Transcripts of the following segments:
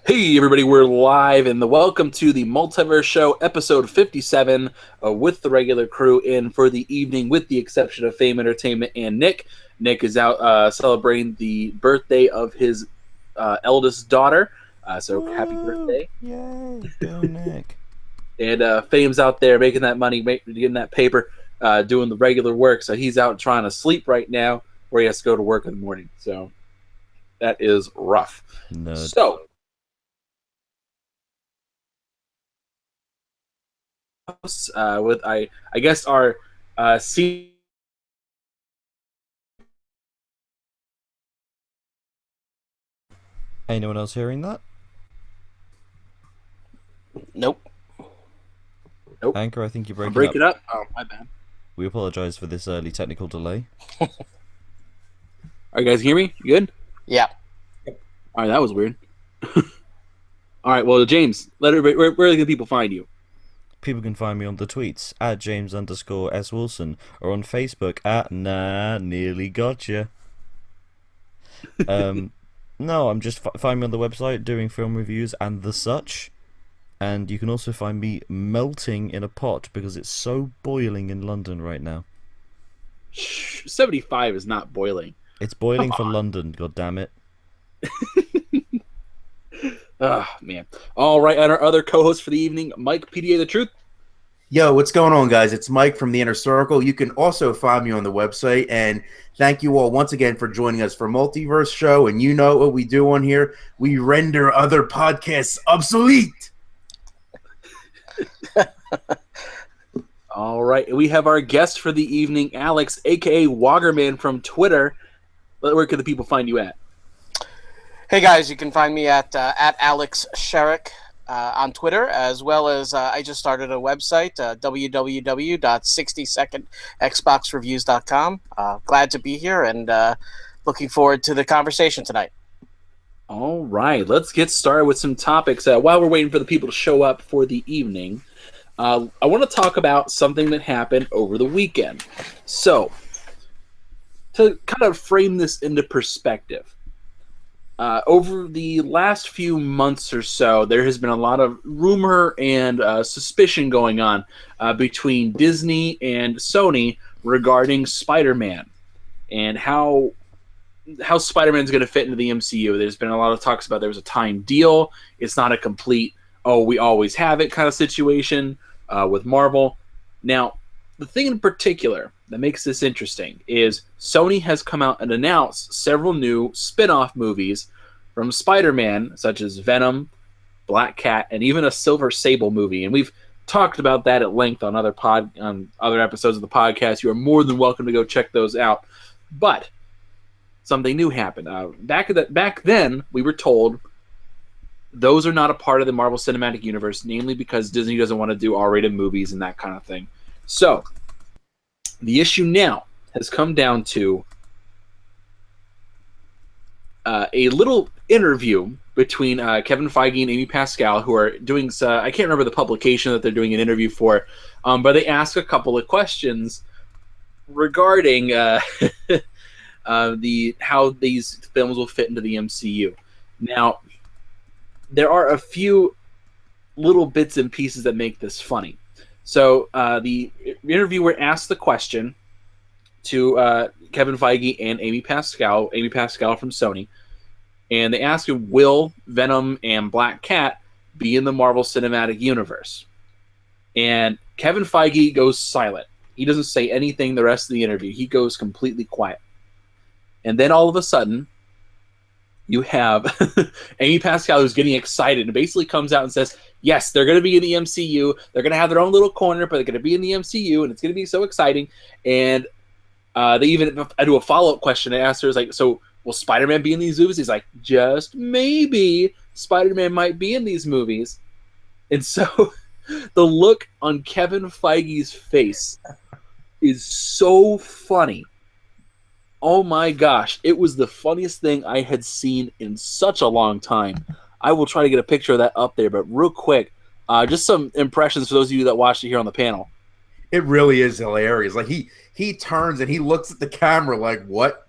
Hey everybody, we're live and welcome to the Multiverse Show, episode 57, with the regular crew in for the evening, with the exception of Fame Entertainment and Nick. Nick is out celebrating the birthday of his eldest daughter, so Woo! happy birthday. Yay! Go Nick! And Fame's out there making that money, getting that paper, doing the regular work, so he's out trying to sleep right now, where he has to go to work in the morning, so that is rough. Nerd. So, with I guess our senior. Anyone else hearing that? Nope. Nope. Anchor, I think you're I'm breaking breaking up. up. Oh, my bad. We apologize for this early technical delay. All right, guys, hear me? You good? Yeah. All right, that was weird. All right, well, James, let everybody, where can people find you? People can find me on the tweets at James_S Wilson or on Facebook at Nearly Gotcha. No, I'm just find me on the website doing film reviews and the such. And you can also find me melting in a pot because it's so boiling in London right now. 75 is not boiling. It's boiling for London, god damn it. Oh, man. All right, and our other co-host for the evening, Mike, PDA The Truth. Yo, what's going on, guys? It's Mike from the Inner Circle. You can also find me on the website, and thank you all once again for joining us for Multiverse Show. And you know what we do on here? We render other podcasts obsolete. All right, we have our guest for the evening, Alex, a.k.a. Woggerman from Twitter. Where can the people find you at? Hey guys, you can find me at Alex Sherrick on Twitter, as well as I just started a website, www.60secondxboxreviews.com. Glad to be here and looking forward to the conversation tonight. All right, let's get started with some topics. While we're waiting for the people to show up for the evening, I want to talk about something that happened over the weekend. So, to kind of frame this into perspective, over the last few months or so, there has been a lot of rumor and suspicion going on between Disney and Sony regarding Spider-Man and how Spider-Man's going to fit into the MCU. There's been a lot of talks about there was a time deal. It's not a complete, oh, we always have it kind of situation with Marvel. Now, the thing in particular that makes this interesting is Sony has come out and announced several new spin-off movies from Spider-Man, such as Venom, Black Cat, and even a Silver Sable movie. And we've talked about that at length on other episodes of the podcast. You are more than welcome to go check those out. But something new happened. Back then, we were told those are not a part of the Marvel Cinematic Universe, namely because Disney doesn't want to do R-rated movies and that kind of thing. So, the issue now has come down to a little interview between Kevin Feige and Amy Pascal, who are doing, I can't remember the publication that they're doing an interview for, but they ask a couple of questions regarding how these films will fit into the MCU. Now, there are a few little bits and pieces that make this funny. So the interviewer asked the question to Kevin Feige and Amy Pascal from Sony, and they asked him, will Venom and Black Cat be in the Marvel Cinematic Universe? And Kevin Feige goes silent. He doesn't say anything the rest of the interview. He goes completely quiet. And then all of a sudden, you have Amy Pascal, who's getting excited and basically comes out and says, yes, they're going to be in the MCU. They're going to have their own little corner, but they're going to be in the MCU, and it's going to be so exciting. And they even do a follow-up question. They asked her, like, so will Spider-Man be in these movies? He's like, just maybe Spider-Man might be in these movies. And so the look on Kevin Feige's face is so funny. Oh my gosh, it was the funniest thing I had seen in such a long time. I will try to get a picture of that up there, but real quick, just some impressions for those of you that watched it here on the panel. It really is hilarious. Like he turns and he looks at the camera like, what?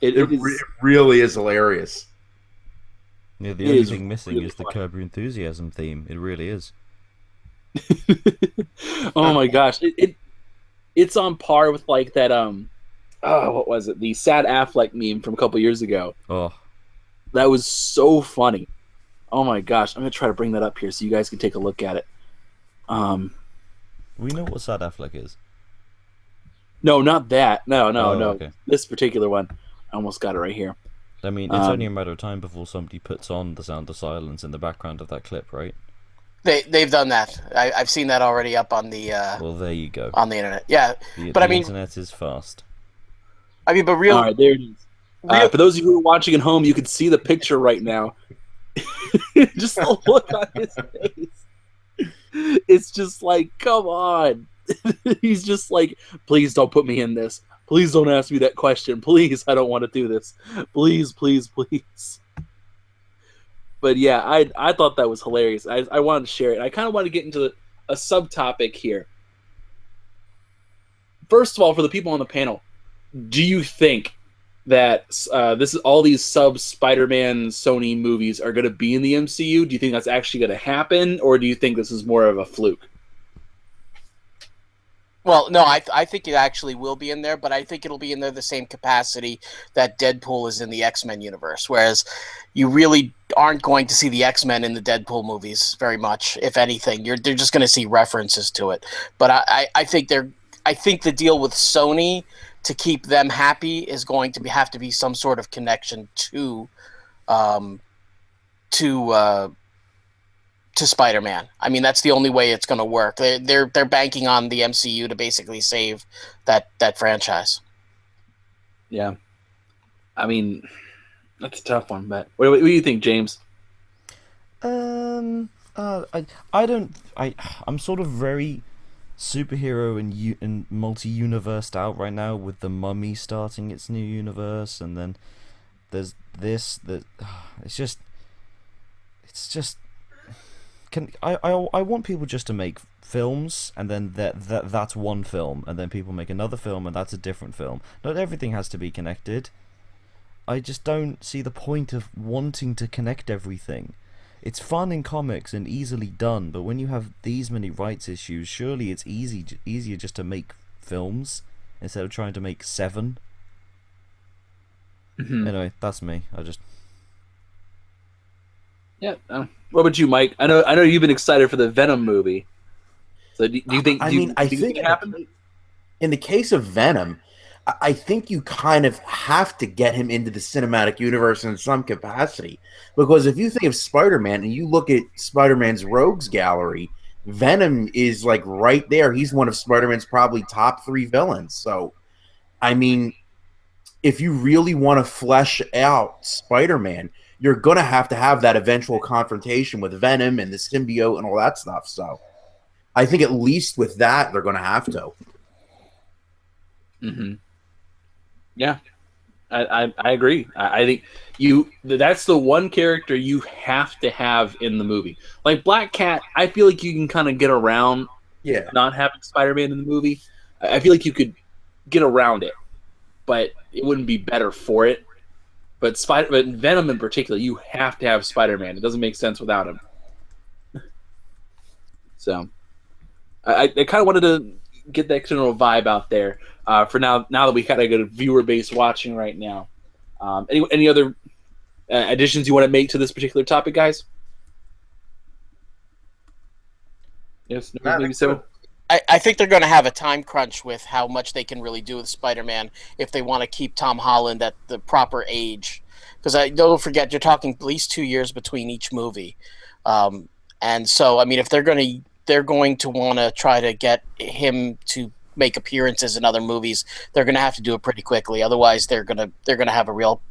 It It really is hilarious. Yeah, the It only is thing missing really is the funny. Curb Your Enthusiasm theme. It really is. Oh my gosh, it's on par with like that oh, what was it? The Sad Affleck meme from a couple years ago. Oh, That was so funny. Oh my gosh, I'm gonna try to bring that up here so you guys can take a look at it. Um, we know what Sad Affleck is. no, not that. No, no, Oh, no. okay. This particular one. I almost got it right here. I mean, it's only a matter of time before somebody puts on the sound of silence in the background of that clip, right? They've done that. I've seen that already up on the Well, there you go. internet. Yeah, The but internet is fast. but All right, there it is. real. For those of you who are watching at home, you can see the picture right now. Just the look on his face. It's just like, come on. He's just like, please don't put me in this. Please don't ask me that question. Please, I don't want to do this. Please, please, please. But yeah, I thought that was hilarious. I wanted to share it. I kind of want to get into a subtopic here. First of all, for the people on the panel, do you think that all these sub Spider-Man Sony movies are going to be in the MCU? Do you think that's actually going to happen, or do you think this is more of a fluke? Well, no, I think it actually will be in there, but I think it'll be in there the same capacity that Deadpool is in the X-Men universe, whereas you really aren't going to see the X-Men in the Deadpool movies very much, if anything. They're just going to see references to it. But I think the deal with Sony to keep them happy is going to have to be some sort of connection to Spider-Man. I mean, that's the only way it's going to work. They're banking on the MCU to basically save that franchise. Yeah, I mean, that's a tough one. But what do you think, James? I'm sort of very superhero and multi-universed out right now with the Mummy starting its new universe, and then there's this that it's just I want people just to make films, and then that's one film, and then people make another film, and that's a different film. Not everything has to be connected. I just don't see the point of wanting to connect everything. It's fun in comics and easily done, but when you have these many rights issues, surely it's easier just to make films instead of trying to make 7. Mm-hmm. Anyway, that's me. Yeah. What about you, Mike? I know you've been excited for the Venom movie. So do you think? I think it happened? in the case of Venom, I think you kind of have to get him into the cinematic universe in some capacity. Because if you think of Spider-Man and you look at Spider-Man's rogues gallery, Venom is like right there. He's one of Spider-Man's probably top 3 villains. So, I mean, if you really want to flesh out Spider-Man, you're going to have that eventual confrontation with Venom and the symbiote and all that stuff. So, I think at least with that, they're going to have to. Mm-hmm. Yeah, I agree. I think that's the one character you have to have in the movie. Like Black Cat, I feel like you can kind of get around not having Spider-Man in the movie. I feel like you could get around it, but it wouldn't be better for it. But Venom in particular, you have to have Spider-Man. It doesn't make sense without him. So I kind of wanted to get that general vibe out there for now that we kind of got a viewer base watching right now. Any other additions you want to make to this particular topic, guys? Yes, maybe so. I think they're going to have a time crunch with how much they can really do with Spider-Man if they want to keep Tom Holland at the proper age. Because don't forget, you're talking at least 2 years between each movie. And so, I mean, if they're going to want to try to get him to make appearances in other movies, they're going to have to do it pretty quickly. Otherwise, they're going to have a real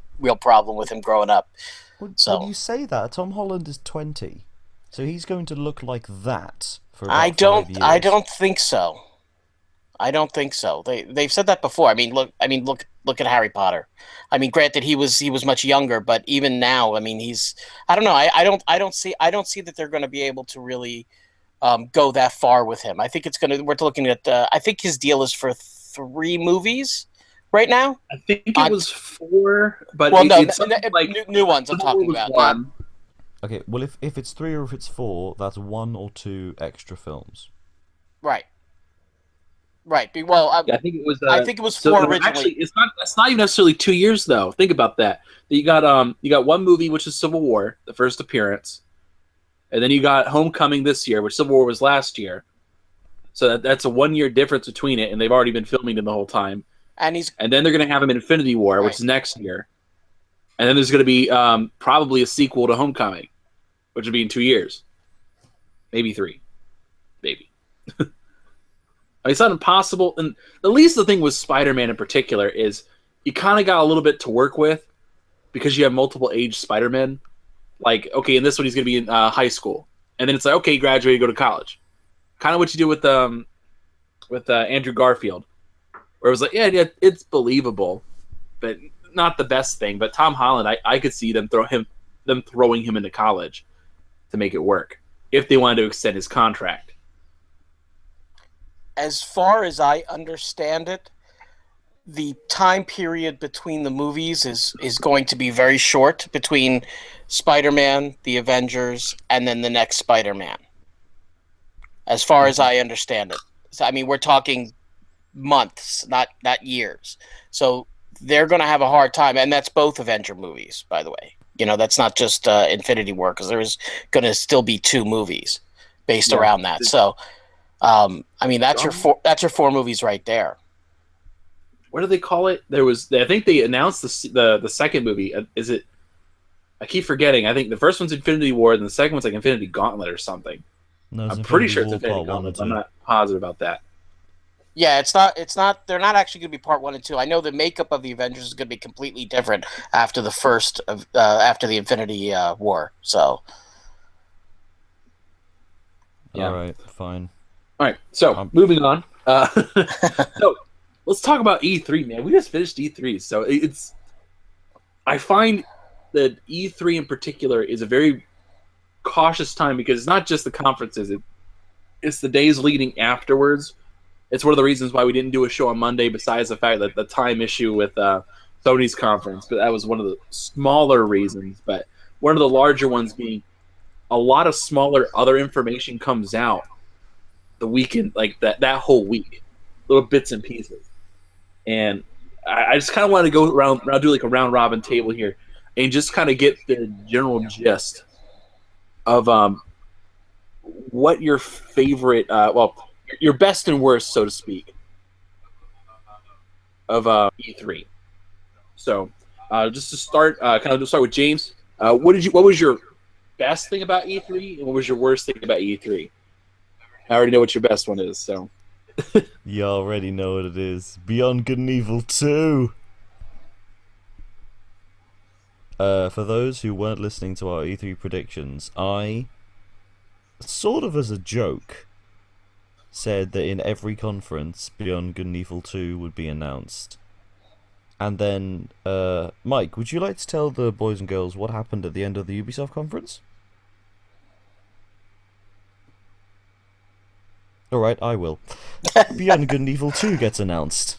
problem with him growing up. When you say that, Tom Holland is 20, so he's going to look like that for about 5 years. I don't think so. I don't think so. They've said that before. I mean, look at Harry Potter. I mean, granted he was much younger, but even now, I mean, I don't know. I don't see that they're going to be able to really go that far with him. I think we're looking at I think his deal is for 3 movies right now. I think it was 4, but well, it's like new ones I'm talking about. Okay, well, if it's 3 or if it's 4, that's 1 or 2 extra films. Right. Right. Well, Yeah, I think it was. I think it was So 4 no, originally. actually, it's not. That's not even necessarily 2 years though. Think about that. You got one movie which is Civil War, the first appearance, and then you got Homecoming this year, which Civil War was last year. So that's a 1 year difference between it, and they've already been filming it the whole time. And then they're going to have him in Infinity War, which Right. is next year, and then there's going to be probably a sequel to Homecoming, which will be in 2 years, maybe 3, maybe. It's not impossible. And at least the thing with Spider-Man in particular is you kind of got a little bit to work with because you have multiple age Spider-Men. Like, okay, in this one he's going to be in high school, and then it's like, okay, graduate, go to college. Kind of what you do with Andrew Garfield, where it was like, yeah, it's believable, but not the best thing. But Tom Holland, I could see them throwing him into college to make it work if they wanted to extend his contract. As far as I understand it, the time period between the movies is going to be very short between Spider-Man, the Avengers, and then the next Spider-Man. As far as I understand it. So, I mean, we're talking months, not years. So they're going to have a hard time, and that's both Avenger movies, by the way. You know, that's not just Infinity War, because there's going to still be 2 movies based around that. So, I mean, that's your 4 movies right there. What do they call it? I think they announced the second movie. Is it? I keep forgetting. I think the first one's Infinity War, and the second one's like Infinity Gauntlet or something. No, I'm pretty sure it's Infinity Part 1 and Gauntlet. 2. I'm not positive about that. Yeah, it's not. They're not actually going to be part 1 and 2. I know the makeup of the Avengers is going to be completely different after the first of after the Infinity War. So, Yeah. All right, fine. All right, so moving on. So let's talk about E3, man. We just finished E3, so I find that E3 in particular is a very cautious time because it's not just the conferences; it's the days leading afterwards. It's one of the reasons why we didn't do a show on Monday, besides the fact that the time issue with Sony's conference. But that was one of the smaller reasons. But one of the larger ones being a lot of smaller other information comes out the weekend, like that whole week, little bits and pieces. And I just kind of want to go around, do like a round robin table here, and just kind of get the general gist of what your favorite, your best and worst, so to speak, of E3. So, just to start, start with James. What was your best thing about E3, and what was your worst thing about E3? I already know what your best one is, so. You already know what it is. Beyond Good and Evil 2! For those who weren't listening to our E3 predictions, I, sort of as a joke, said that in every conference, Beyond Good and Evil 2 would be announced. And then, Mike, would you like to tell the boys and girls what happened at the end of the Ubisoft conference? Alright, I will. Beyond Good and Evil 2 gets announced.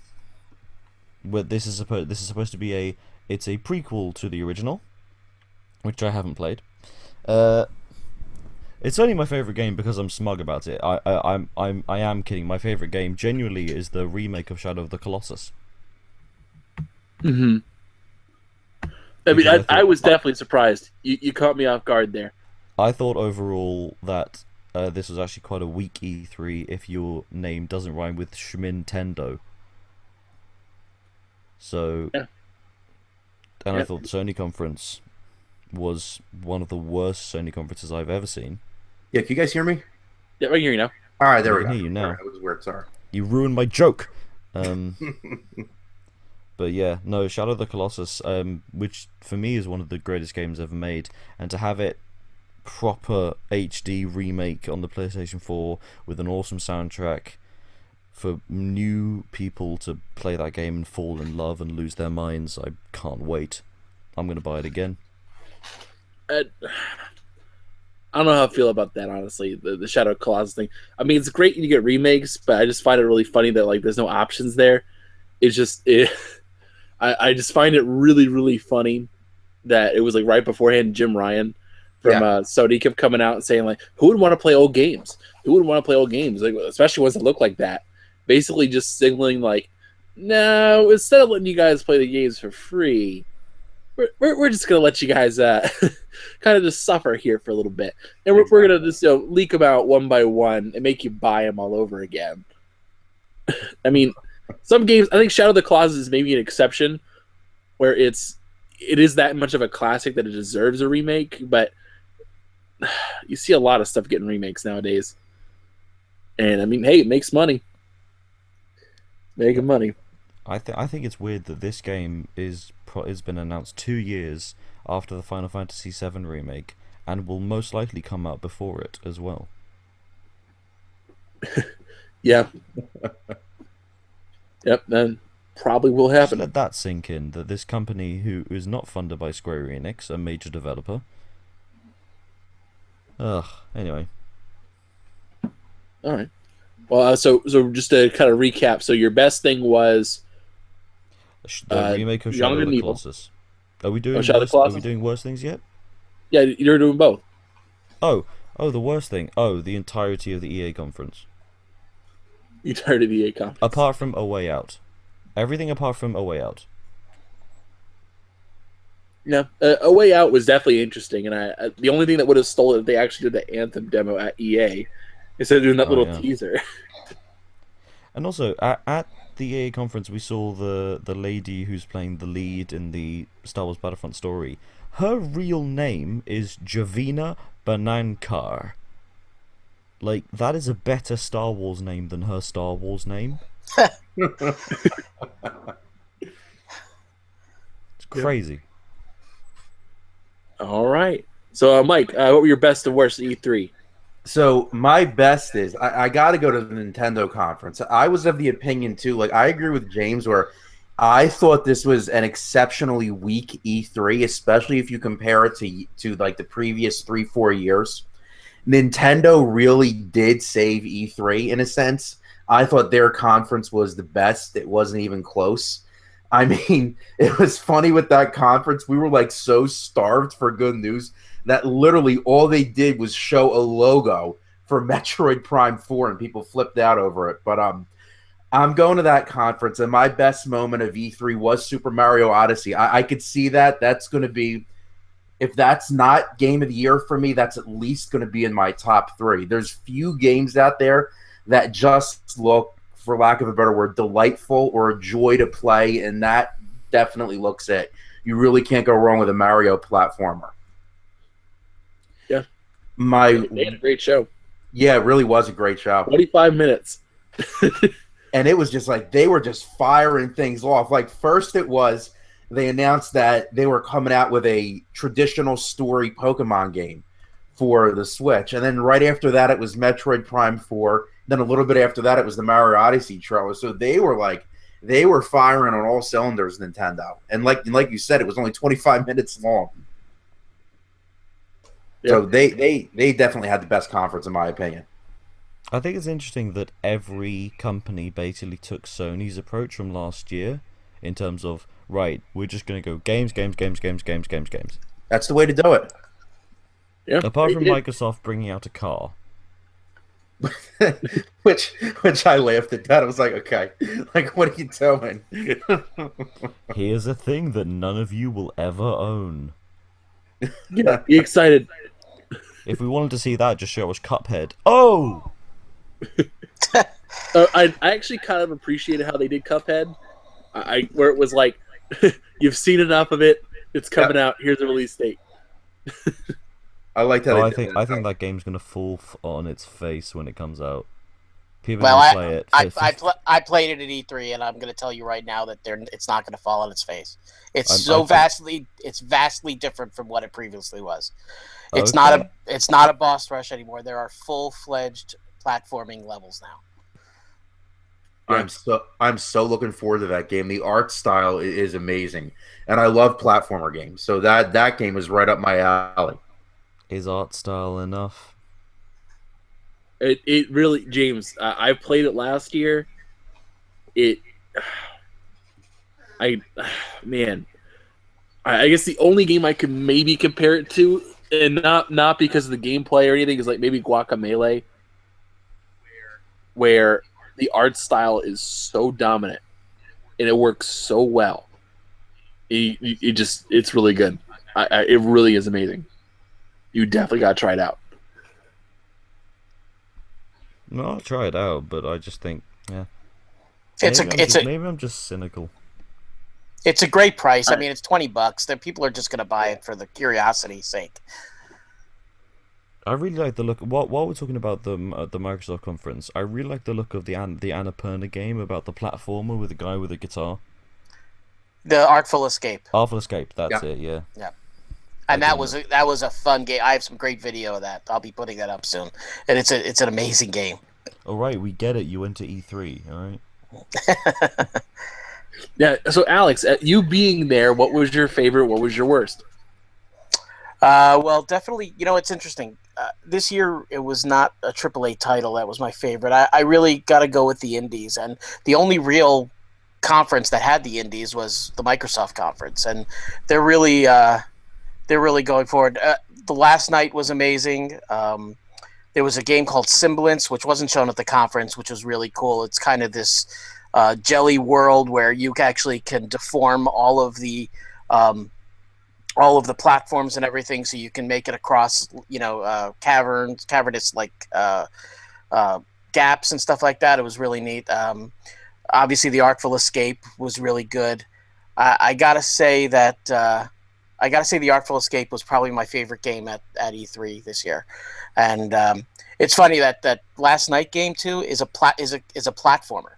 This is supposed to be it's a prequel to the original, which I haven't played. It's only my favorite game because I'm smug about it. I am kidding. My favorite game genuinely is the remake of Shadow of the Colossus. Mm-hmm. I mean, I was definitely surprised. You caught me off guard there. I thought overall that this was actually quite a weak E3 if your name doesn't rhyme with Schmintendo. So, yeah. And I thought the Sony conference was one of the worst Sony conferences I've ever seen. Yeah, can you guys hear me? Yeah, I can hear you now. All right, there we I go. can hear you now. That was weird, sorry. You ruined my joke. But yeah, no, Shadow of the Colossus, which for me is one of the greatest games ever made, and to have it proper HD remake on the PlayStation 4 with an awesome soundtrack for new people to play that game and fall in love and lose their minds, I can't wait. I'm going to buy it again. I don't know how I feel about that, honestly, the Shadow of Colossus thing. I mean, it's great you get remakes, but I just find it really funny that like there's no options there. It's just I just find it really, really funny that it was like right beforehand Jim Ryan from Sony kept coming out and saying like, who would want to play old games? Who would want to play old games? Like, especially ones that look like that. Basically, just signaling like, no, instead of letting you guys play the games for free, we're just gonna let you guys kind of just suffer here for a little bit, and we're gonna just leak them out one by one and make you buy them all over again. I mean, some games. I think Shadow of the Colossus is maybe an exception, where it is that much of a classic that it deserves a remake. But you see a lot of stuff getting remakes nowadays, and I mean, hey, it makes money, making money. I think it's weird that this game has been announced 2 years after the Final Fantasy VII remake, and will most likely come out before it as well. Yeah. Yep, then probably will happen. Just let that sink in, that this company, who is not funded by Square Enix, a major developer. Anyway. All right. Well, so just to kind of recap, so your best thing was the remake of Shadow of the Colossus. Are we doing worse things yet? Yeah, you're doing both. Oh, the worst thing. Oh, the entirety of the EA conference. The entirety of the EA conference. Apart from A Way Out. Everything apart from A Way Out. Yeah, A Way Out was definitely interesting, and the only thing that would have stolen it, they actually did the Anthem demo at EA instead of doing that little teaser. And also, at the EA conference, we saw the lady who's playing the lead in the Star Wars Battlefront story. Her real name is Javina Banankar. Like, that is a better Star Wars name than her Star Wars name. It's crazy. All right. So, Mike, what were your best and worst at E3? So my best is I got to go to the Nintendo conference. I was of the opinion too. Like I agree with James, where I thought this was an exceptionally weak E3, especially if you compare it to like the previous 3-4 years. Nintendo really did save E3 in a sense. I thought their conference was the best. It wasn't even close. I mean, it was funny with that conference. We were like so starved for good news that literally all they did was show a logo for Metroid Prime 4 and people flipped out over it. But I'm going to that conference, and my best moment of E3 was Super Mario Odyssey. I could see that. That's going to be, if that's not Game of the Year for me, that's at least going to be in my top 3. There's few games out there that just look, for lack of a better word, delightful or a joy to play, and that definitely looks it. You really can't go wrong with a Mario platformer. Yeah. They had a great show. Yeah, it really was a great show. 25 minutes. And it was just like they were just firing things off. Like first it was they announced that they were coming out with a traditional story Pokemon game for the Switch. And then right after that it was Metroid Prime 4. Then a little bit after that it was the Mario Odyssey trailer. So they were firing on all cylinders, Nintendo. And like you said, it was only 25 minutes long. So they definitely had the best conference in my opinion. I think it's interesting that every company basically took Sony's approach from last year in terms of, right, we're just going to go games. That's the way to do it. Yeah. Apart from Microsoft bringing out a car. which I laughed at that. I was like, okay, like what are you doing? Here's a thing that none of you will ever own. Yeah, be excited. If we wanted to see that, just show us Cuphead. Oh! I actually kind of appreciated how they did Cuphead. Where it was like, you've seen enough of it. It's coming out. Here's the release date. I like that. I think that game's gonna fall on its face when it comes out. People well, play it. I played it at E3, and I'm going to tell you right now that it's not going to fall on its face. It's vastly different from what it previously was. It's not a boss rush anymore. There are full-fledged platforming levels now. I'm so looking forward to that game. The art style is amazing, and I love platformer games. So that game is right up my alley. Is art style enough? It really, James. I played it last year. I guess the only game I could maybe compare it to and not because of the gameplay or anything. Is like maybe Guacamelee, where the art style is so dominant and it works so well. It's really good. It really is amazing. You definitely got to try it out. No, I'll try it out, but I just think, yeah. Maybe I'm just cynical. It's a great price. I mean, it's $20. That people are just going to buy it for the curiosity's sake. I really like the look. While we're talking about the Microsoft conference, I really like the look of the Annapurna game about the platformer with the guy with the guitar. The Artful Escape. Artful Escape. That's it. Yeah. Yeah. And that was a fun game. I have some great video of that. I'll be putting that up soon. And it's an amazing game. All right, we get it. You went to E3. All right. Yeah. So Alex, you being there, what was your favorite? What was your worst? Well, definitely. It's interesting. This year, it was not a AAA title that was my favorite. I really got to go with the indies, and the only real conference that had the indies was the Microsoft conference, and they're really going forward. The last night was amazing. There was a game called Semblance, which wasn't shown at the conference, which was really cool. It's kind of this jelly world where you actually can deform all of the platforms and everything, so you can make it across, cavernous gaps and stuff like that. It was really neat. Obviously, the Artful Escape was really good. I gotta say that the Artful Escape was probably my favorite game at E3 this year, and it's funny that last night game too is a platformer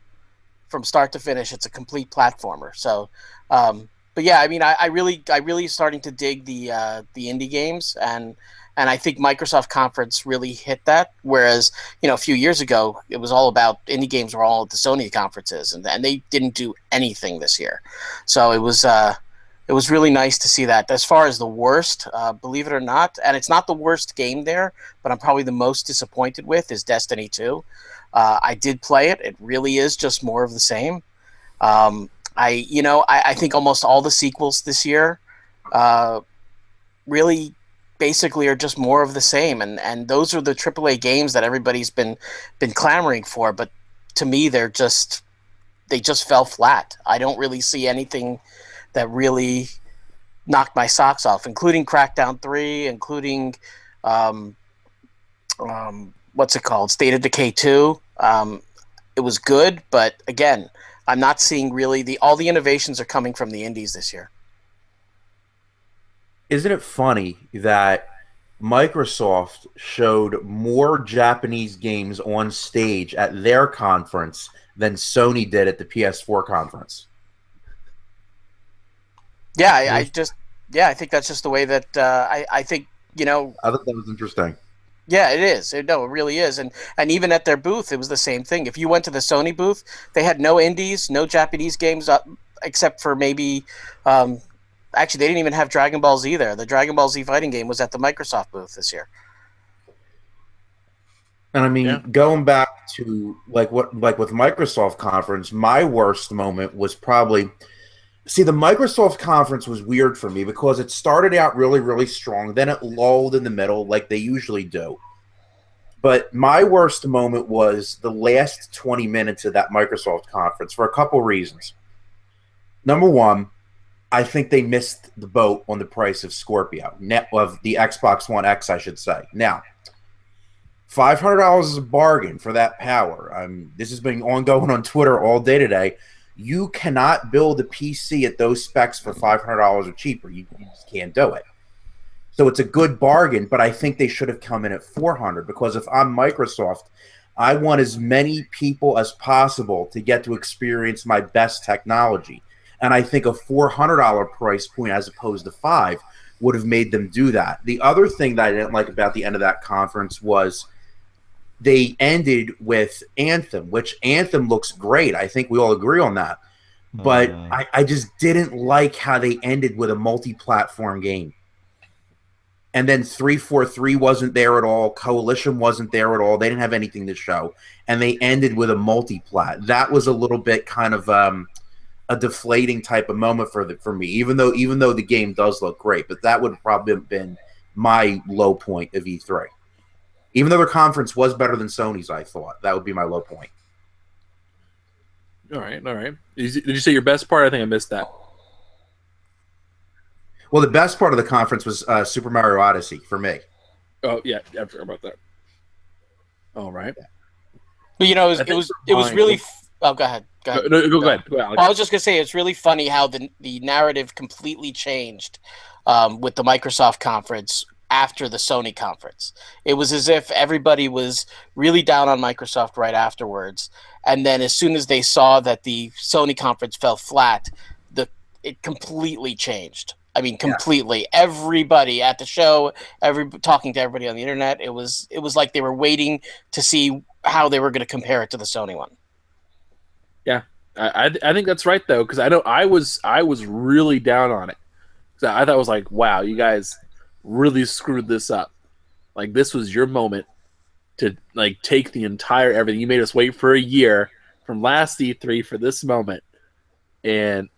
from start to finish. It's a complete platformer. So. But yeah, I mean, I really starting to dig the indie games, and I think Microsoft conference really hit that. Whereas a few years ago, it was all about indie games were all at the Sony conferences, and they didn't do anything this year. So it was really nice to see that. As far as the worst, believe it or not, and it's not the worst game there, but I'm probably the most disappointed with is Destiny 2. I did play it. It really is just more of the same. I think almost all the sequels this year really basically are just more of the same, and those are the AAA games that everybody's been clamoring for, but to me they just fell flat. I don't really see anything that really knocked my socks off, including Crackdown 3, including what's it called? State of Decay 2. It was good, but again, I'm not seeing really all the innovations are coming from the indies this year. Isn't it funny that Microsoft showed more Japanese games on stage at their conference than Sony did at the PS4 conference? Yeah, I think that's just the way that I think, I thought that was interesting. Yeah, it is. It really is. And even at their booth, it was the same thing. If you went to the Sony booth, they had no indies, no Japanese games, except for maybe... actually, they didn't even have Dragon Ball Z there. The Dragon Ball Z fighting game was at the Microsoft booth this year. And I mean, going back to like with Microsoft conference, my worst moment was probably... See, the Microsoft conference was weird for me because it started out really, really strong. Then it lulled in the middle like they usually do. But my worst moment was the last 20 minutes of that Microsoft conference for a couple reasons. Number one, I think they missed the boat on the price of Scorpio, of the Xbox One X, I should say. Now, $500 is a bargain for that power. This has been ongoing on Twitter all day today. You cannot build a PC at those specs for $500 or cheaper. You just can't do it. So it's a good bargain, but I think they should have come in at $400 because if I'm Microsoft, I want as many people as possible to get to experience my best technology. And I think a $400 price point as opposed to $500 would have made them do that. The other thing that I didn't like about the end of that conference was they ended with Anthem, which Anthem looks great. I think we all agree on that. But I just didn't like how they ended with a multi-platform game. And then 343 wasn't there at all. Coalition wasn't there at all. They didn't have anything to show. And they ended with a multi-plat. That was a little bit kind of a deflating type of moment for me, even though the game does look great. But that would have probably been my low point of E3. Even though their conference was better than Sony's, I thought that would be my low point. All right, all right. Did you say your best part? I think I missed that. Well, the best part of the conference was Super Mario Odyssey for me. Oh yeah, I forgot about that. All right. But it was really. Oh, go ahead. Go ahead. No, go ahead. Go ahead, Well, I was just gonna say it's really funny how the narrative completely changed with the Microsoft conference after the Sony conference. It was as if everybody was really down on Microsoft right afterwards, and then as soon as they saw that the Sony conference fell flat, it completely changed. I mean, completely. Yeah. Everybody at the show, talking to everybody on the internet, it was like they were waiting to see how they were going to compare it to the Sony one. Yeah, I think that's right though, because I know I was really down on it. I thought it was like, wow, you guys really screwed this up. Like, this was your moment to like take the entire everything. You made us wait for a year from last E3 for this moment, and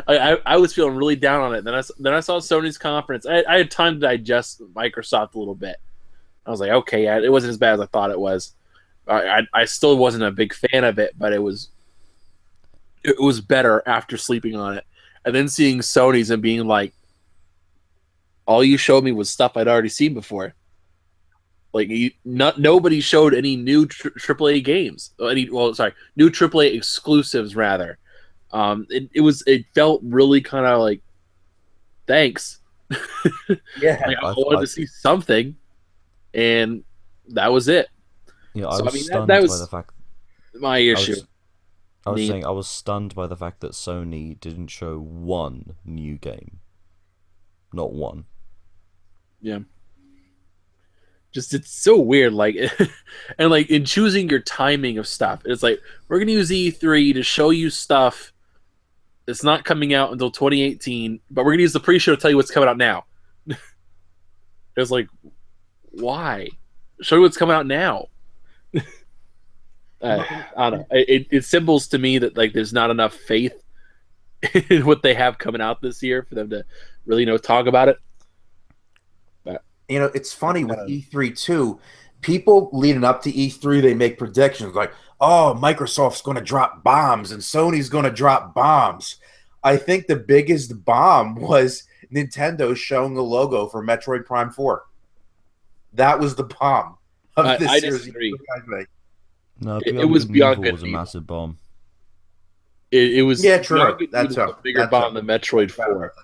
I was feeling really down on it. Then I saw Sony's conference. I had time to digest Microsoft a little bit. I was like, okay, yeah, it wasn't as bad as I thought it was. I still wasn't a big fan of it, but it was better after sleeping on it. And then seeing Sony's and being like, all you showed me was stuff I'd already seen before. Like, nobody showed any new AAA games. New AAA exclusives rather. It felt really kind of like, thanks. Yeah, like, I wanted to see something, and that was it. Yeah, I was stunned by the fact. My issue. I was saying I was stunned by the fact that Sony didn't show one new game. Not one. Yeah. Just, it's so weird, like, and like in choosing your timing of stuff, it's like, we're gonna use E3 to show you stuff that's not coming out until 2018, but we're gonna use the pre-show to tell you what's coming out now. It's like, why? Show you what's coming out now. I don't know. It symbols to me that like there's not enough faith in what they have coming out this year for them to really talk about it. But it's funny with E3 too. People leading up to E3, they make predictions like, "Oh, Microsoft's going to drop bombs and Sony's going to drop bombs." I think the biggest bomb was Nintendo showing the logo for Metroid Prime 4. That was the bomb of this I series. disagree. No, it was Beyond Good was a massive bomb. It was true. That's a bigger bomb than Metroid 4.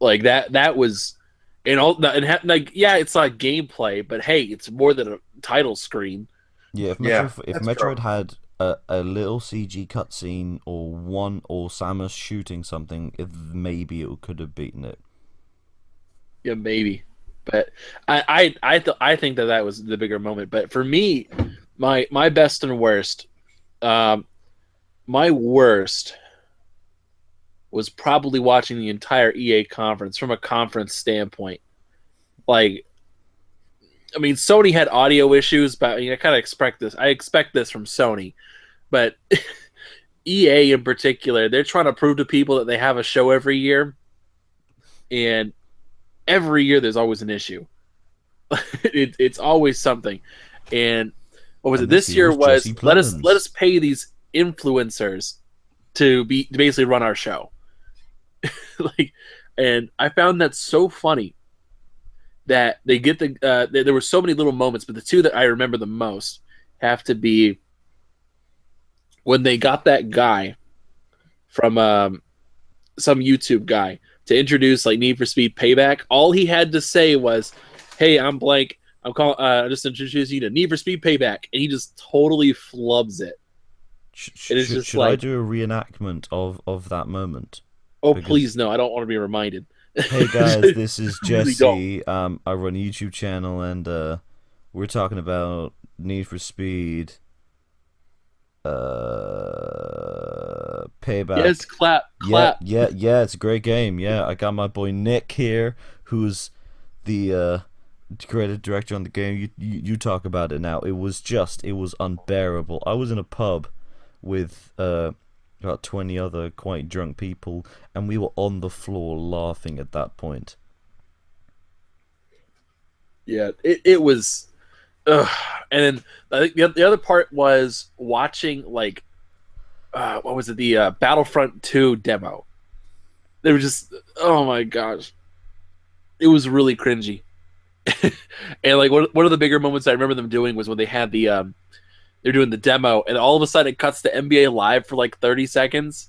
Like that was, it's not gameplay, but hey, it's more than a title screen. Yeah, if Metroid had a little CG cutscene or Samus shooting something, maybe it could have beaten it. Yeah, maybe. But I think that was the bigger moment. But for me, my best and worst, my worst was probably watching the entire EA conference from a conference standpoint. Like, I mean, Sony had audio issues, but I kind of expect this. I expect this from Sony, but EA in particular, they're trying to prove to people that they have a show every year, and every year there's always an issue. It's always something. And what was it? This year was let us pay these influencers to basically run our show. And I found that so funny that they get there were so many little moments, but the two that I remember the most have to be when they got that guy from some YouTube guy to introduce like Need for Speed Payback. All he had to say was, "Hey, I'm blank. I'm just introducing you to Need for Speed Payback," and he just totally flubs it. Should I do a reenactment of that moment? Please no! I don't want to be reminded. Hey guys, this is Jesse. I run a YouTube channel, and we're talking about Need for Speed Payback. Yes, clap. Yeah, it's a great game. Yeah, I got my boy Nick here, who's the creative director on the game. You talk about it now. It was unbearable. I was in a pub with about 20 other quite drunk people, and we were on the floor laughing at that point. Yeah, it was. Ugh. And then I think the other part was watching like what was it, the Battlefront 2 demo. They were just, oh my gosh, it was really cringy. And like one of the bigger moments I remember them doing was when they had they're doing the demo, and all of a sudden it cuts to NBA Live for like 30 seconds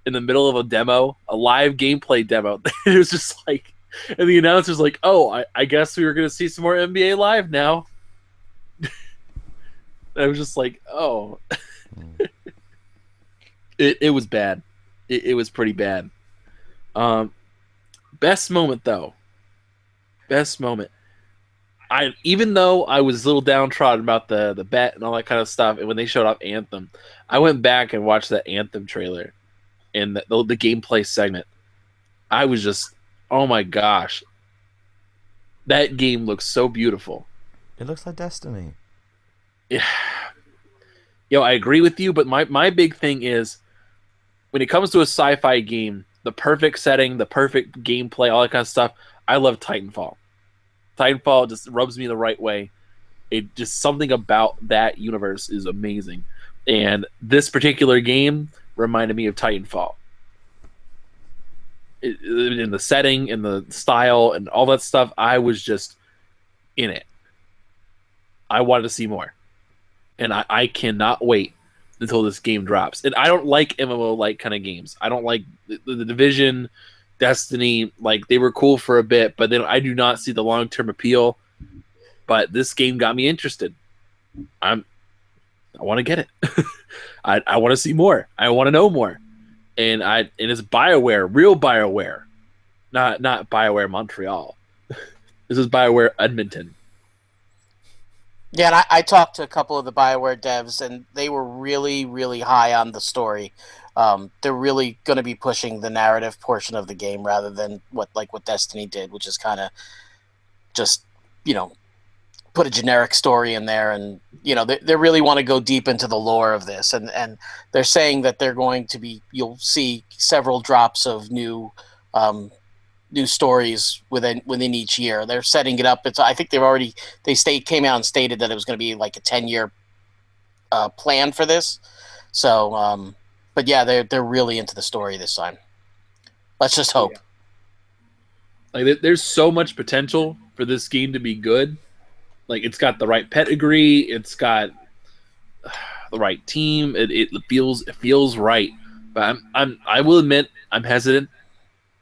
in the middle of a demo, a live gameplay demo. It was just like, and the announcer's like, "Oh, I guess we were gonna see some more NBA Live now." I was just like, "Oh." It was bad. It was pretty bad. Um, Best moment though. Best moment. I even though I was a little downtrodden about the bet and all that kind of stuff, and when they showed off Anthem, I went back and watched that Anthem trailer and the gameplay segment. I was just, oh my gosh, that game looks so beautiful. It looks like Destiny. Yeah, I agree with you, but my big thing is when it comes to a sci-fi game, the perfect setting, the perfect gameplay, all that kind of stuff. I love Titanfall. Titanfall just rubs me the right way. It just something about that universe is amazing, and this particular game reminded me of Titanfall. In the setting, in the style, and all that stuff, I was just in it. I wanted to see more, and I cannot wait until this game drops. And I don't like MMO like kind of games. I don't like the Division, Destiny. Like they were cool for a bit, but then I do not see the long term appeal. But this game got me interested. I want to get it. I want to see more. I want to know more. And it's BioWare, real BioWare, not BioWare Montreal. This is BioWare Edmonton. Yeah, and I talked to a couple of the BioWare devs, and they were really, really high on the story. They're really going to be pushing the narrative portion of the game rather than what Destiny did, which is kind of just, put a generic story in there, and they really want to go deep into the lore of this, and they're saying that they're going to be, you'll see several drops of new stories within each year. They're setting it up. I think came out and stated that it was going to be like a 10-year plan for this. So but yeah, they're really into the story this time. Let's just hope. Yeah. Like there's so much potential for this game to be good. Like it's got the right pedigree, it's got the right team. It feels right. But I will admit I'm hesitant.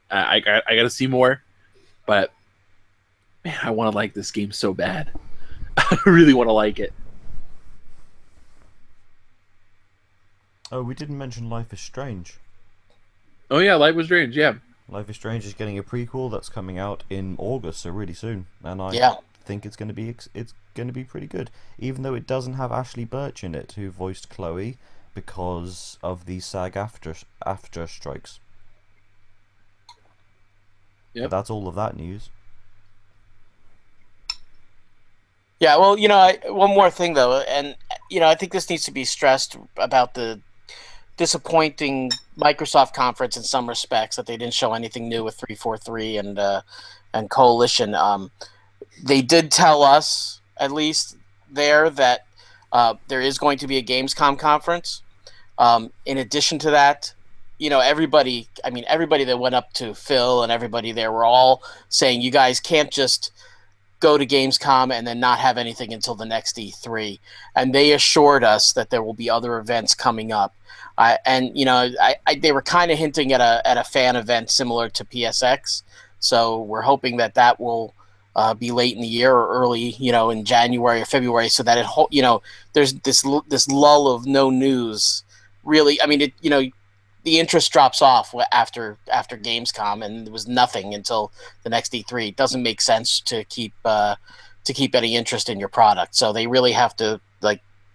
I got to see more. But man, I want to like this game so bad. I really want to like it. Oh, we didn't mention Life is Strange. Oh yeah, Life was Strange. Yeah, Life is Strange is getting a prequel that's coming out in August, so really soon, and I think it's going to be pretty good, even though it doesn't have Ashley Birch in it, who voiced Chloe, because of the SAG after strikes. Yeah, that's all of that news. Yeah, well, one more thing though, and I think this needs to be stressed about the disappointing Microsoft conference in some respects, that they didn't show anything new with 343 and Coalition. They did tell us, at least there, that there is going to be a Gamescom conference. In addition to that, everybody that went up to Phil and everybody there were all saying, you guys can't just go to Gamescom and then not have anything until the next E3. And they assured us that there will be other events coming up. They were kind of hinting at a fan event similar to PSX. So we're hoping that will be late in the year or early, in January or February, so that there's this lull of no news. Really, the interest drops off after Gamescom, and there was nothing until the next E3. It doesn't make sense to keep any interest in your product. So they really have to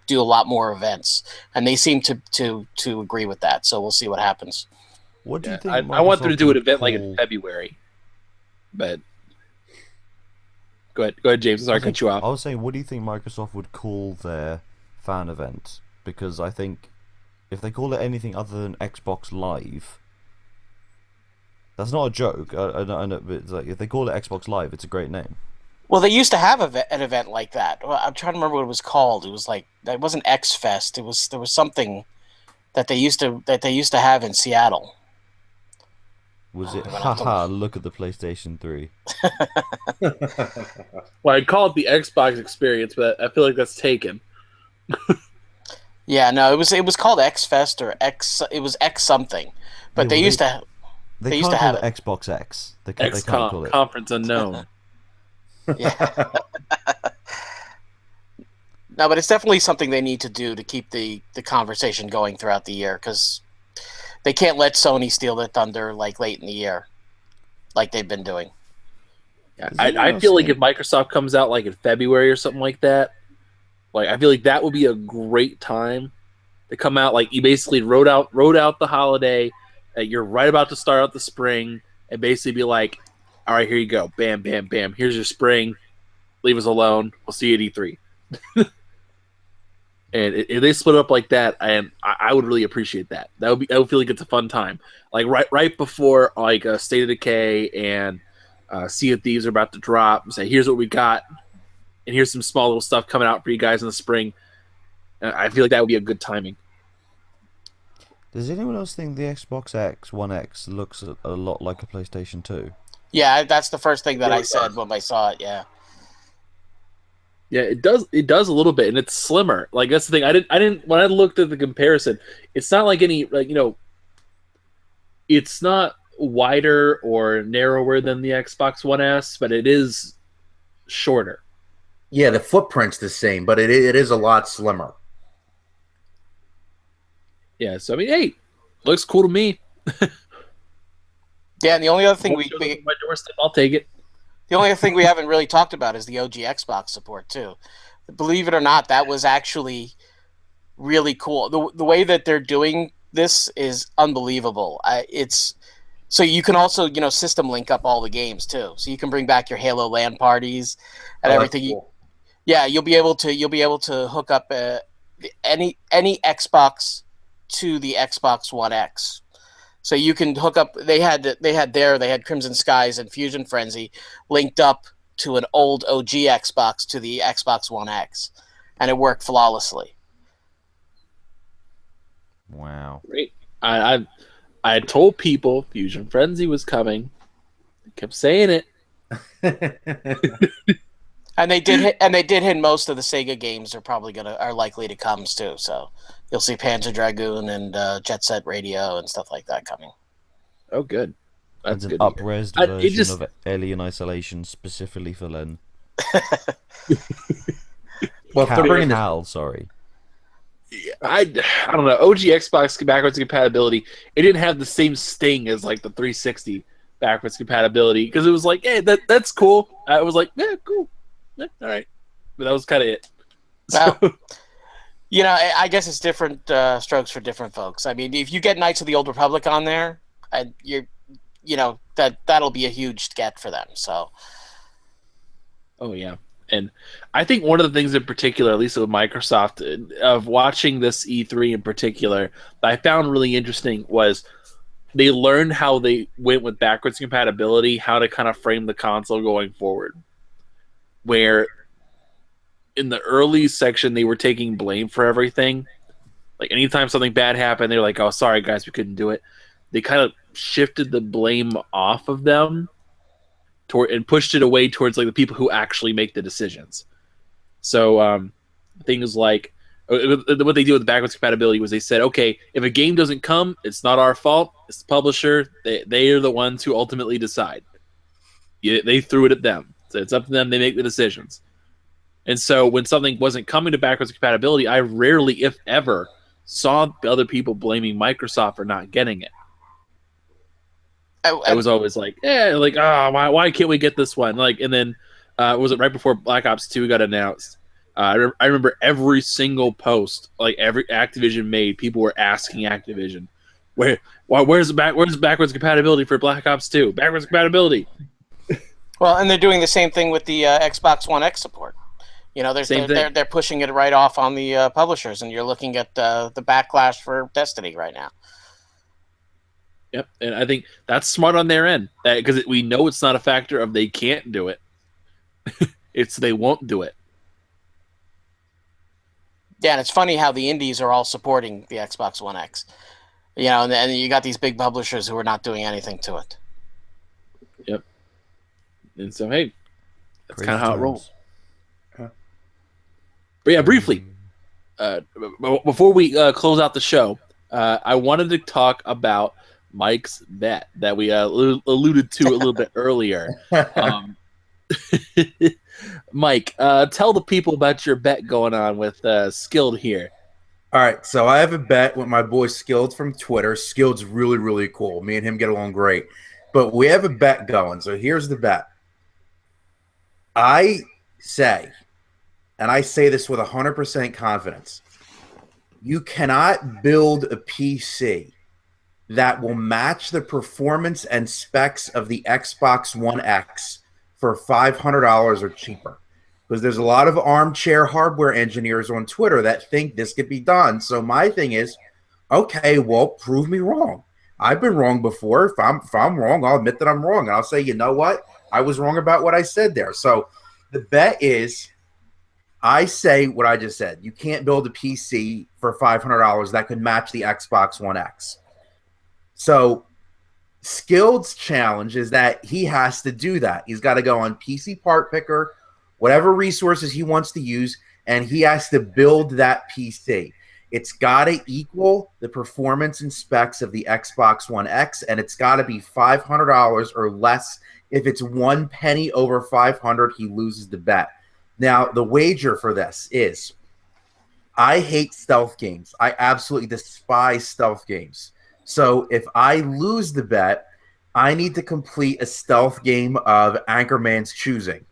do a lot more events, and they seem to agree with that. So we'll see what happens. What do you think? I want them to do an event like in February, but go ahead, James. Sorry, I cut you off. I was saying, what do you think Microsoft would call their fan event? Because I think if they call it anything other than Xbox Live, that's not a joke. I know, but it's if they call it Xbox Live, it's a great name. Well, they used to have an event like that. Well, I'm trying to remember what it was called. It was like it wasn't X Fest. There was something that they used to have in Seattle. Was it I'm gonna have to haha, look at the PlayStation 3? Well, I'd call it the Xbox experience, but I feel like that's taken. Yeah, no, it was called X Fest or X. It was X something, but Yeah, they well, used to They used can't to call have it it. Xbox X. They can't call it. Conference Unknown. Yeah. No, but it's definitely something they need to do to keep the conversation going throughout the year because they can't let Sony steal their thunder like late in the year, like they've been doing. Yeah, Does anyone I else feel like think- if Microsoft comes out like in February or something like that, like I feel like that would be a great time to come out. Like you basically wrote out the holiday, you're right about to start out the spring, and basically be like, all right, here you go, bam, bam, bam. Here's your spring. Leave us alone. We'll see you at E3. And if they split up like that, and I would really appreciate that. I would feel like it's a fun time. Like right before like State of Decay and Sea of Thieves are about to drop. And say, here's what we got, and here's some small little stuff coming out for you guys in the spring. I feel like that would be a good timing. Does anyone else think the Xbox X One X looks a lot like a PlayStation 2? Yeah, that's the first thing that Yeah, I it said does. when I saw it. Yeah. Yeah, it does. It does a little bit, and it's slimmer. Like that's the thing. I didn't. When I looked at the comparison, it's not like any like it's not wider or narrower than the Xbox One S, but it is shorter. Yeah, the footprint's the same, but it is a lot slimmer. Yeah. So I mean, hey, looks cool to me. Yeah, and the only other thing Shows up on my doorstep, I'll take it. the only other thing we haven't really talked about is the OG Xbox support too. Believe it or not, that was actually really cool. The way that they're doing this is unbelievable. It's so you can also system link up all the games too. So you can bring back your Halo LAN parties and Oh, that's everything. cool. Yeah, you'll be able to hook up any Xbox to the Xbox One X. So you can hook up. They had Crimson Skies and Fusion Frenzy linked up to an old OG Xbox to the Xbox One X, and it worked flawlessly. Wow. Great. I had told people Fusion Frenzy was coming. I kept saying it. And they did hit most of the Sega games are likely to come too. So you'll see Panzer Dragoon and Jet Set Radio and stuff like that coming. Oh, good. That's That's an good. to hear. up-resed It version just of Alien Isolation specifically for Len. Well, if they're bringing this, Cal, sorry. I don't know. OG Xbox backwards compatibility. It didn't have the same sting as like the 360 backwards compatibility because it was like, hey, that's cool. I was like, yeah, cool. Yeah, all right. But that was kind of it. So, Well, I guess it's different strokes for different folks. I mean, if you get Knights of the Old Republic on there, and that'll be a huge get for them. So, oh yeah. And I think one of the things in particular, at least with Microsoft, of watching this E3 in particular, that I found really interesting was they learned how they went with backwards compatibility, how to kind of frame the console going forward. Where in the early section, they were taking blame for everything. Like anytime something bad happened, they're like, oh, sorry, guys, we couldn't do it. They kind of shifted the blame off of them and pushed it away towards like the people who actually make the decisions. So things like what they did with the backwards compatibility was they said, okay, if a game doesn't come, it's not our fault. It's the publisher. They are the ones who ultimately decide. They threw it at them. So it's up to them. They make the decisions. And so when something wasn't coming to backwards compatibility, I rarely, if ever, saw other people blaming Microsoft for not getting it. It was always like, why can't we get this one? Like, and then was it right before Black Ops 2 got announced? I remember every single post, like every Activision made, people were asking Activision, where's the backwards compatibility for Black Ops 2? Backwards compatibility. well, and they're doing the same thing with the Xbox One X support. They're pushing it right off on the publishers, and you're looking at the backlash for Destiny right now. Yep, and I think that's smart on their end because we know it's not a factor of they can't do it. It's they won't do it. Yeah, and it's funny how the indies are all supporting the Xbox One X. You know, and then you got these big publishers who are not doing anything to it. Yep. And so, hey, that's Crazy kind of how it times. rolls. But yeah, briefly, before we close out the show, I wanted to talk about Mike's bet that we alluded to a little bit earlier. Mike, tell the people about your bet going on with Skilled here. All right, so I have a bet with my boy Skilled from Twitter. Skilled's really, really cool. Me and him get along great. But we have a bet going. So here's the bet. I say, and I say this with 100% confidence, you cannot build a PC that will match the performance and specs of the Xbox One X for $500 or cheaper. Because there's a lot of armchair hardware engineers on Twitter that think this could be done. So my thing is, okay, well, prove me wrong. I've been wrong before. If I'm wrong, I'll admit that I'm wrong. And I'll say, you know what? I was wrong about what I said there. So the bet is, I say what I just said. You can't build a PC for $500 that could match the Xbox One X. So Skilled's challenge is that he has to do that. He's got to go on PC Part Picker, whatever resources he wants to use, and he has to build that PC. It's got to equal the performance and specs of the Xbox One X, and it's got to be $500 or less. If it's 1 penny over 500, he loses the bet. Now, the wager for this is, I hate stealth games. I absolutely despise stealth games. So if I lose the bet, I need to complete a stealth game of Anchorman's choosing.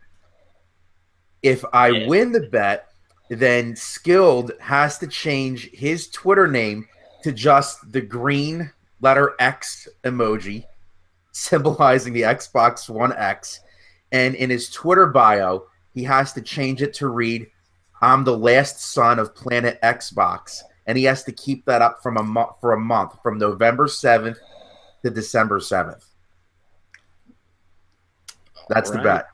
If I win the bet, then Skilled has to change his Twitter name to just the green letter X emoji, symbolizing the Xbox One X. And in his Twitter bio, he has to change it to read, "I'm the last son of Planet Xbox." And he has to keep that up for a month, from November 7th to December 7th. That's the bet.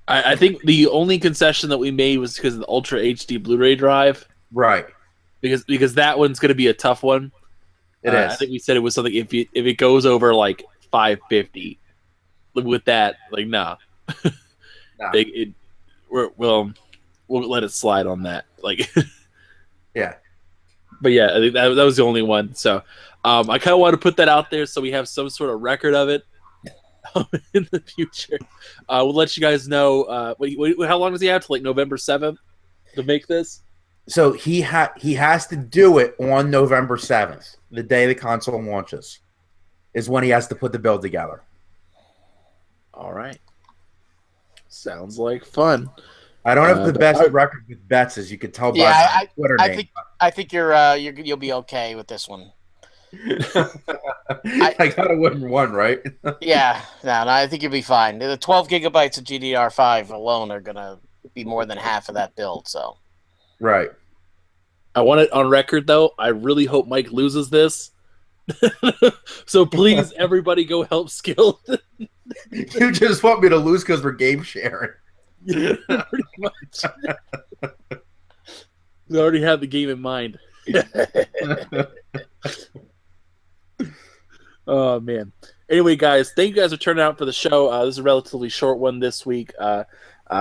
I think the only concession that we made was because of the Ultra HD Blu-ray drive. Right. Because that one's going to be a tough one. It is. I think we said it was something, if it goes over like 550, with that, like, nah. Nah. We'll let it slide on that. Like, yeah. But yeah, I think that was the only one. So I kind of want to put that out there so we have some sort of record of it in the future. We'll let you guys know. How long does he have to, like, November 7th to make this? So he has to do it on November 7th, the day the console launches, is when he has to put the build together. All right. Sounds like fun. I don't have the best record with bets, as you could tell by my Twitter name. I think you'll be okay with this one. I gotta win one, right? Yeah, no, I think you'll be fine. The 12 gigabytes of GDDR5 alone are gonna be more than half of that build. So, right. I want it on record, though. I really hope Mike loses this. So please, everybody, go help Skilled. You just want me to lose because we're game sharing. Yeah, pretty much. We already have the game in mind. Oh, man. Anyway, guys, thank you guys for turning out for the show. This is a relatively short one this week.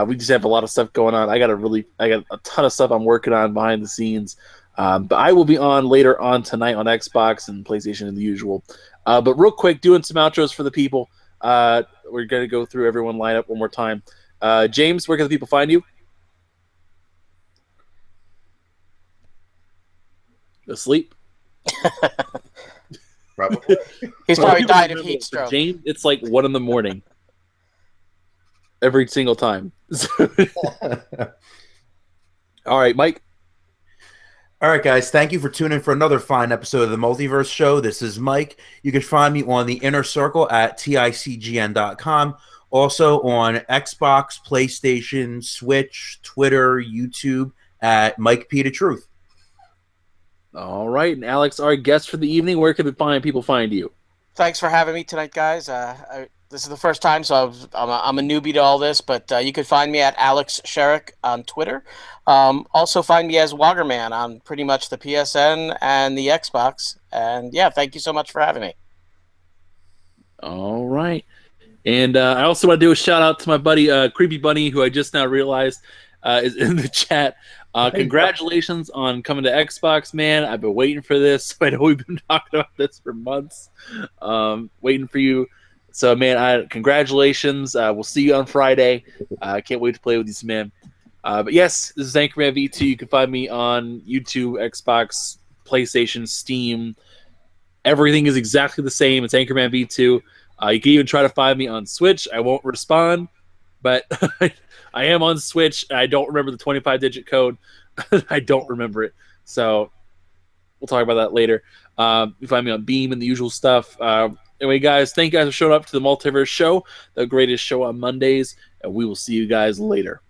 We just have a lot of stuff going on. I got a ton of stuff I'm working on behind the scenes. But I will be on later on tonight on Xbox and PlayStation as usual. But real quick, doing some outros for the people. We're going to go through everyone line up one more time. James, where can the people find you? Asleep? Probably. He's probably died of heat stroke. James, it's like 1 a.m. every single time. All right, Mike. All right, guys. Thank you for tuning in for another fine episode of the Multiverse Show. This is Mike. You can find me on the Inner Circle at ticgn.com. Also on Xbox, PlayStation, Switch, Twitter, YouTube at Mike P. The Truth. All right, and Alex, our guest for the evening, where can people find you? Thanks for having me tonight, guys. This is the first time, so I'm a newbie to all this, but you can find me at Alex Sherrick on Twitter. Also find me as Wagerman on pretty much the PSN and the Xbox. And yeah, thank you so much for having me. All right. And I also want to do a shout out to my buddy Creepy Bunny, who I just now realized is in the chat. Congratulations on coming to Xbox, man. I've been waiting for this. I know we've been talking about this for months. Waiting for you. So, man, congratulations. We'll see you on Friday. I can't wait to play with you, man. But yes, this is Anchorman V2. You can find me on YouTube, Xbox, PlayStation, Steam. Everything is exactly the same. It's Anchorman V2. You can even try to find me on Switch. I won't respond, but I am on Switch. I don't remember the 25-digit code. I don't remember it. So we'll talk about that later. You find me on Beam and the usual stuff. Anyway, guys, thank you guys for showing up to the Multiverse show, the greatest show on Mondays, and we will see you guys later.